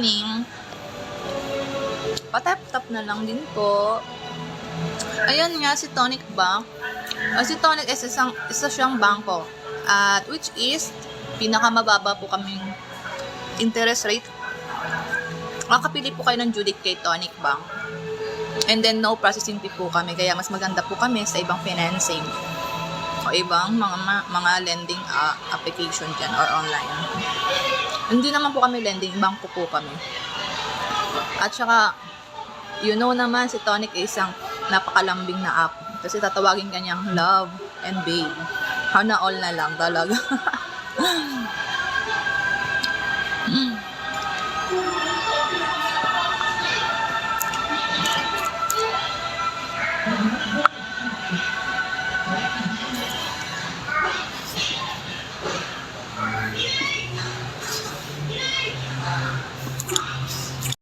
meaning, patap-tap na lang din po. Ayan nga, si Tonic Bank. Si Tonic is isa siyang bangko. At which is, pinakamababa po kaming interest rate. Makakapili po kayo ng Judic kay Tonic Bank. And then, no processing fee po kami. Kaya mas maganda po kami sa ibang financing. O ibang mga lending application dyan or online. Hindi naman po kami lending, bangko po kami. At saka, you know naman, si Tonic ay isang napakalambing na app. Kasi tatawagin kanyang love and babe. Hana all na lang talaga.